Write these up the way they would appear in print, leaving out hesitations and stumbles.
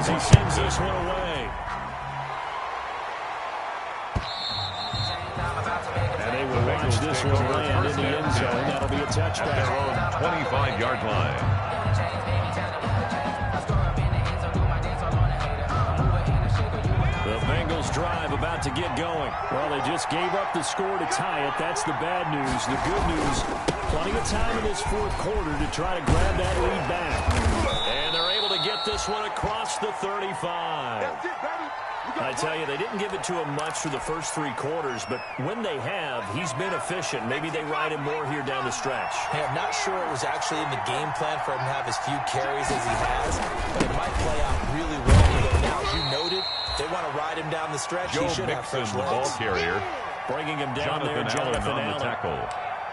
as he sends this one away. And they will watch this one land in the end zone. That'll be a touchback. At their own 25-yard line. The Bengals drive about to get going. Well, they just gave up the score to tie it. That's the bad news. The good news, plenty of time in this fourth quarter to try to grab that lead back. And they're able to get this one across the 35. I tell you, they didn't give it to him much through the first three quarters, but when they have, he's been efficient. Maybe they ride him more here down the stretch. Hey, I'm not sure it was actually in the game plan for him to have as few carries as he has, but it might play out really well here. Now, as you noted, they want to ride him down the stretch. He should have fresh the ball legs. carrier. Bringing him down there, Jonathan on Allen. the tackle.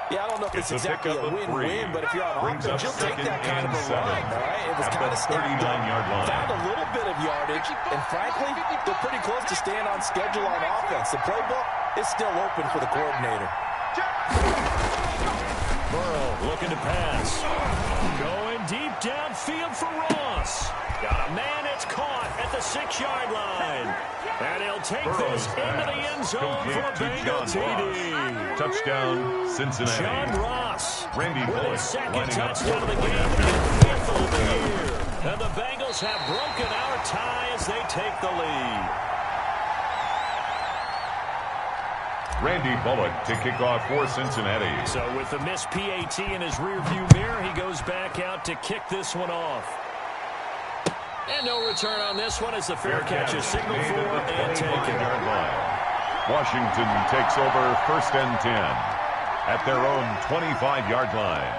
Yeah, I don't know if it's exactly a win-win, but if you're on Brings offense, up you'll take that kind of a 2nd run, and 7. all right? It was At kind the of stacked up. 39-yard line. Found a little bit of yardage, and frankly, they're pretty close to staying on schedule on offense. The playbook is still open for the coordinator. Burrow looking to pass. Going deep downfield for Ross. Got a man, it's caught at the 6-yard line. And he'll take this into the end zone for a Bengal TD. Touchdown, Cincinnati. John Ross Randy with Bullock his second lining up touchdown of the for game and Cleveland. 5th of the year. And the Bengals have broken our tie as they take the lead. Randy Bullock to kick off for Cincinnati. So with the missed PAT in his rearview mirror, he goes back out to kick this one off. And no return on this one as the fair catch is signaled for and taken. Washington takes over 1st and 10 at their own 25-yard line.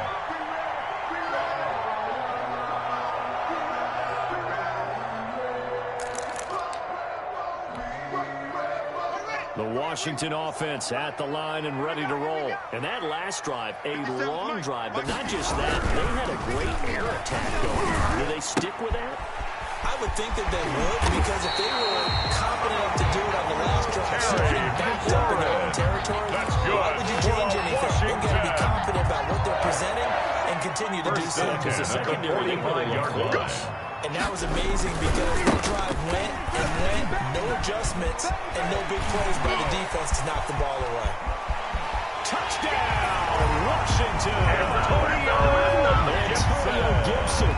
The Washington offense at the line and ready to roll. And that last drive, a long drive, but not just that. They had a great air attack going. Do they stick with that? I would think that they would, because if they were competent enough to do it on the last drive, starting backed up in their own territory, why would you change anything? They've got to be confident about what they're presenting and continue to do so. Because the secondary didn't really look close. And that was amazing because the drive went and went, no adjustments, and no big plays by the defense to knock the ball away. Touchdown, Washington! Antonio Gibson,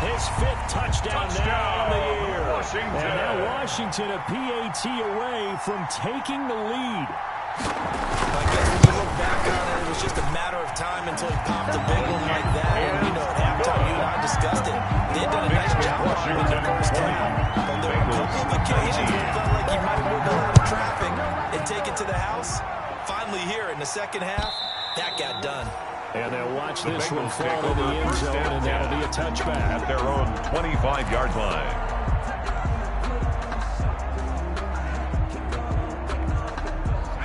his 5th touchdown now on the year. And now Washington a PAT away from taking the lead. I guess when you look back on it, it was just a matter of time until he popped a big one like that. And, you know, at halftime, you and I discussed it. They had done a nice job of it in the first half. But there were a couple of occasions where it felt like he might have moved a lot of traffic and take it to the house. Finally here in the second half, that got done. And they'll watch this one fall in the end zone, and that'll be a touchback. At their own 25-yard line.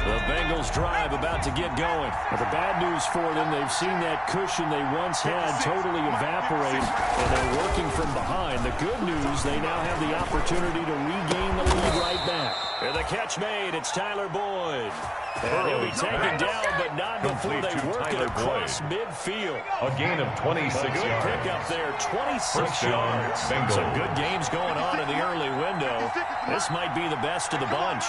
The Bengals drive about to get going. But the bad news for them, they've seen that cushion they once had totally evaporate, and they're working from behind. The good news, they now have the opportunity to regain the lead right back. And the catch made, it's Tyler Boyd. And he'll be taken down, but not before they work it across midfield. A gain of 26 yards. Good pickup there, 26 yards. Some good games going on in the early window. This might be the best of the bunch.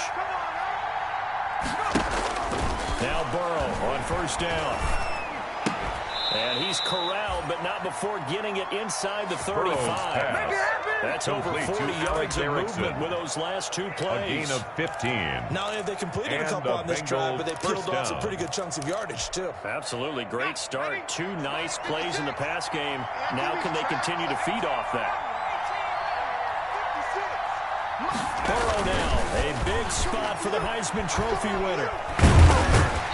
Now Burrow on 1st down. And he's corralled, but not before getting it inside the 35. That's over 40 yards of movement with those last 2 plays. A gain of 15. Not only have they completed a couple on this drive, but they peeled off some pretty good chunks of yardage, too. Absolutely. Great start. 2 nice plays in the pass game. Now can they continue to feed off that? Burrow now. A big spot for the Heisman Trophy winner.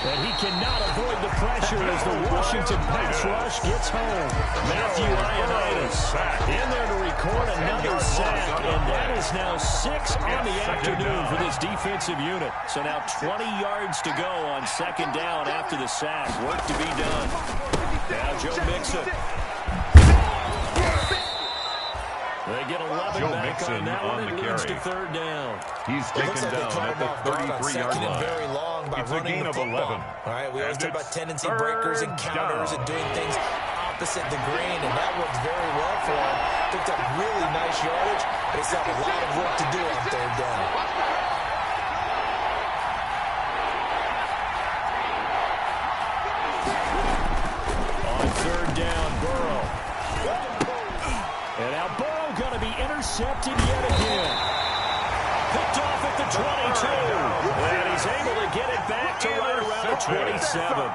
And he cannot avoid the pressure as the Washington pass rush gets home. Matthew Ioannidis in there to record another sack, and that is now 6 on the afternoon for this defensive unit. So now 20 yards to go on 2nd down after the sack. Work to be done. Now Joe Mixon. They get 11 Joe back Mixon on that one on and the moves to carry. 3rd down. He's taken down at the 33-yard line. It's a gain of 11. All right, we always talk about tendency breakers and counters and doing things opposite the green, and that worked very well for him. Picked up really nice yardage They still have a lot of work to do on third down. On third down, Burrow. And now Burrow going to be intercepted yet again. Picked off at the 22. And he's able to get it back to right around the 27.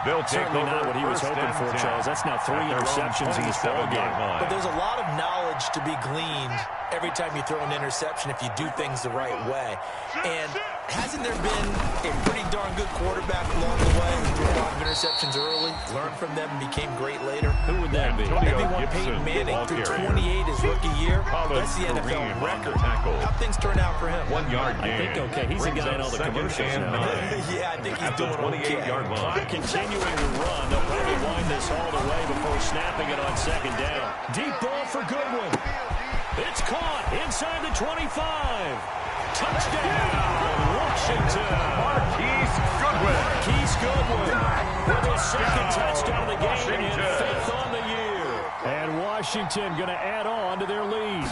They'll take Certainly not what he was first hoping and for, 10 Charles. That's now 3 at their own interceptions in this ball 27-yard game. line. But there's a lot of knowledge to be gleaned every time you throw an interception if you do things the right way. And hasn't there been a pretty darn good quarterback along the way who threw a lot of interceptions early, learned from them, and became great later? Who would that be? Everyone Peyton Manning threw 28 his rookie year. That's the NFL record. How things turn out for him? 1 yard I gain. think, okay, he's the guy in all the commercials now. Yeah, I think he's At the doing okay. 28-yard line. Continuing to run. They'll probably wind this all the way before snapping it on second down. Deep ball for Goodwin. It's caught inside the 25. Touchdown, Washington. Marquise Goodwin. Marquise Goodwin with his second touchdown of the game and fifth on the year. And Washington going to add on to their lead.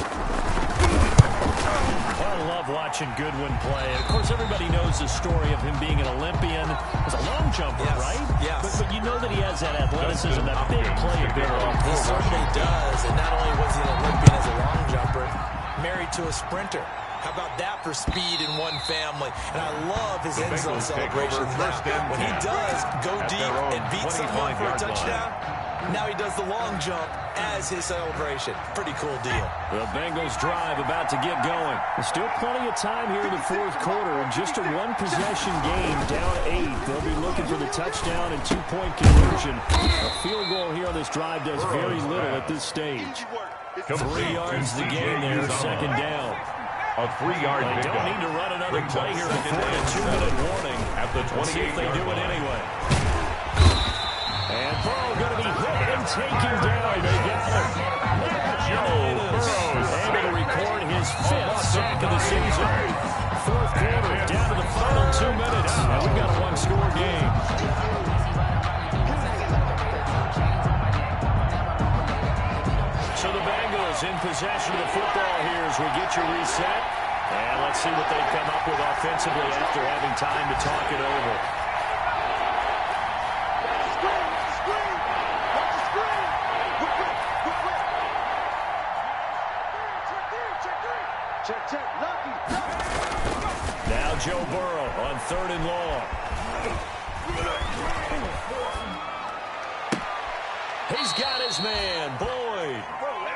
I love watching Goodwin play. Of course, everybody knows the story of him being an Olympian. He's a long jumper, Yes, right? yes. But you know that he has that athleticism, that big playability. He certainly does. And not only was he an Olympian as a long jumper, married to a sprinter. How about that for speed in one family? And I love his end zone celebration now. When he does go deep and beat someone for a touchdown, now he does the long jump as his celebration. Pretty cool deal. The Bengals drive about to get going. There's still plenty of time here in the fourth quarter. And just a one-possession game, down 8. They'll be looking for the touchdown and two-point conversion. A field goal here on this drive does very little at this stage. 3 yards the game there, second down. A 3-yard They pickup. don't need to run another Brings play up here second before the and 2-minute warning. At the Let's see if they 28-yard do it line. anyway. And Burrow going to be hit and taken down. They get him. Able to record his 5th sack of the season. Fourth quarter, down to the final 2 minutes. And we've got a one-score game. So the Bengals in possession of the football here as we get your reset. And let's see what they come up with offensively after having time to talk it over. Now Joe Burrow on 3rd and long. He's got his man, Boyd.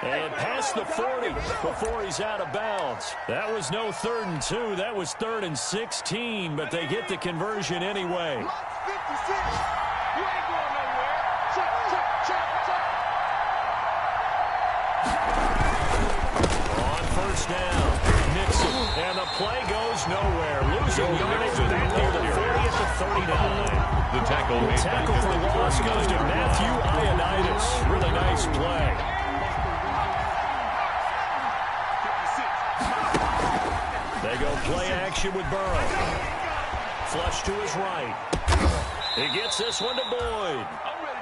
And past the 40 before he's out of bounds. That was no 3rd and 2. That was 3rd and 16, but they get the conversion anyway. On first down, Nixon, and the play goes nowhere. Losing yardage back near the 40 at the 39. The tackle made by Tackle for loss goes to Matthew Ioannidis. Really nice play. They go play action with Burrow. Flush to his right. He gets this one to Boyd.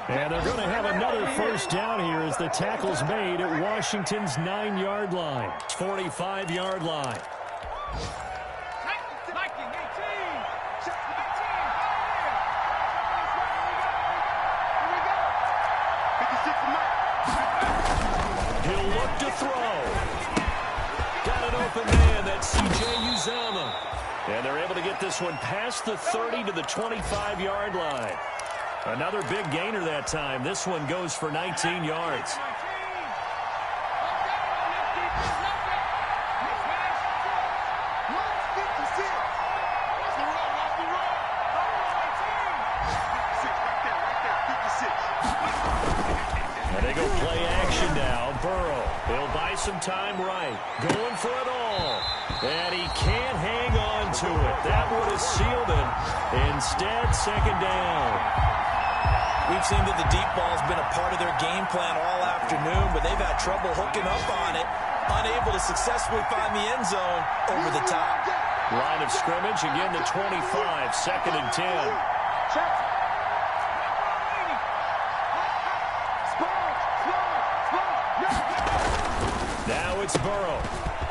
And they're going to have another first down here as the tackle's made at Washington's 9-yard line. 45-yard line. He'll look to throw. Got an open man. That's C.J. Uzomah. And they're able to get this one past the 30 to the 25-yard line. Another big gainer that time. This one goes for 19 yards. And they go play action now. Burrow, he'll buy some time right. Going for it all. And he can't hang on to it. That would have sealed it. Instead, second down. We've seen that the deep ball's been a part of their game plan all afternoon, but they've had trouble hooking up on it, unable to successfully find the end zone over the top. Line of scrimmage, again the 25, second and 10. Now it's Burrow.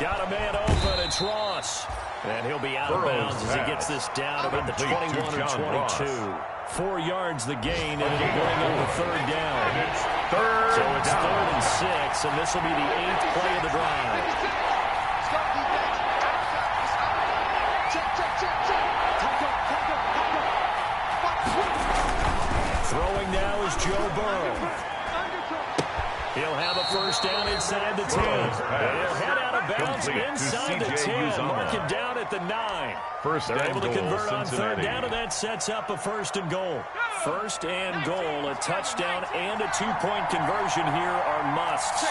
Got a man open. It's Ross. And he'll be out of bounds as he gets this down about the 21 or 22. 4 yards the gain, and it'll bring up the third down. So it's third and 6, and this will be the 8th play of the drive. Throwing now is Joe Burrow. He'll have a first down inside the 10. They'll head out of bounds inside the 10. Mark it down at the 9. They're able to convert on third down, and that sets up a first and goal. First and goal, a touchdown and a 2-point conversion here are musts.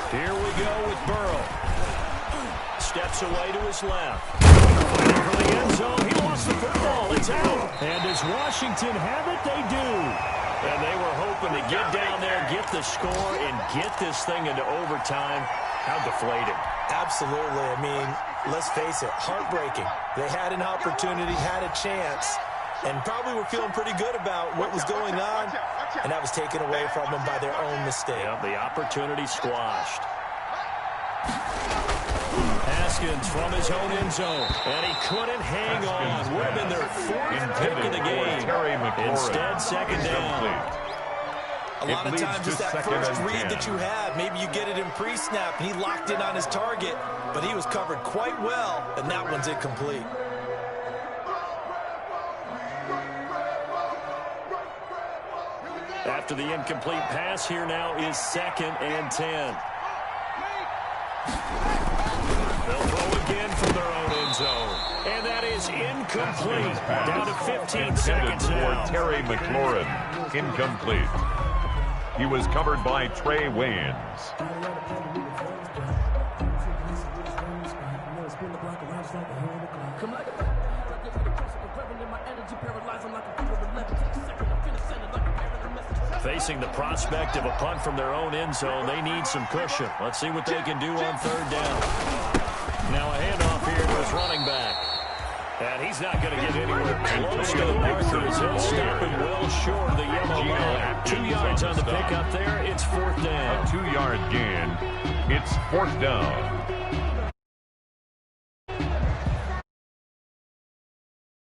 Here we go with Burrow. Steps away to his left. Fighting for the end zone. He lost the football. It's out. And does Washington have it? They do. And they were hoping to get down there, get the score, and get this thing into overtime. How deflated. Absolutely. I mean, let's face it, heartbreaking. They had an opportunity, had a chance, and probably were feeling pretty good about what was going on, and that was taken away from them by their own mistake. Yep, the opportunity squashed. Haskins from his own end zone, and he couldn't hang on. Would have been their 4th pick of the game. Instead, second down. A lot of times it's that first read that you have. Maybe you get it in pre-snap, and he locked in on his target, but he was covered quite well, and that one's incomplete. After the incomplete pass, here now is 2nd and 10. They'll throw again from their own end zone. And that is incomplete. Down to 15 seconds now. Terry McLaurin. Incomplete. He was covered by Trey Waynes. Facing the prospect of a punt from their own end zone, they need some cushion. Let's see what they can do on third down. Now a handoff here to his running back. And he's not going to get anywhere close to the markers. He'll stop him well short of the yellow line. 2 yards on the pickup there. It's 4th down. A 2-yard gain. It's 4th down.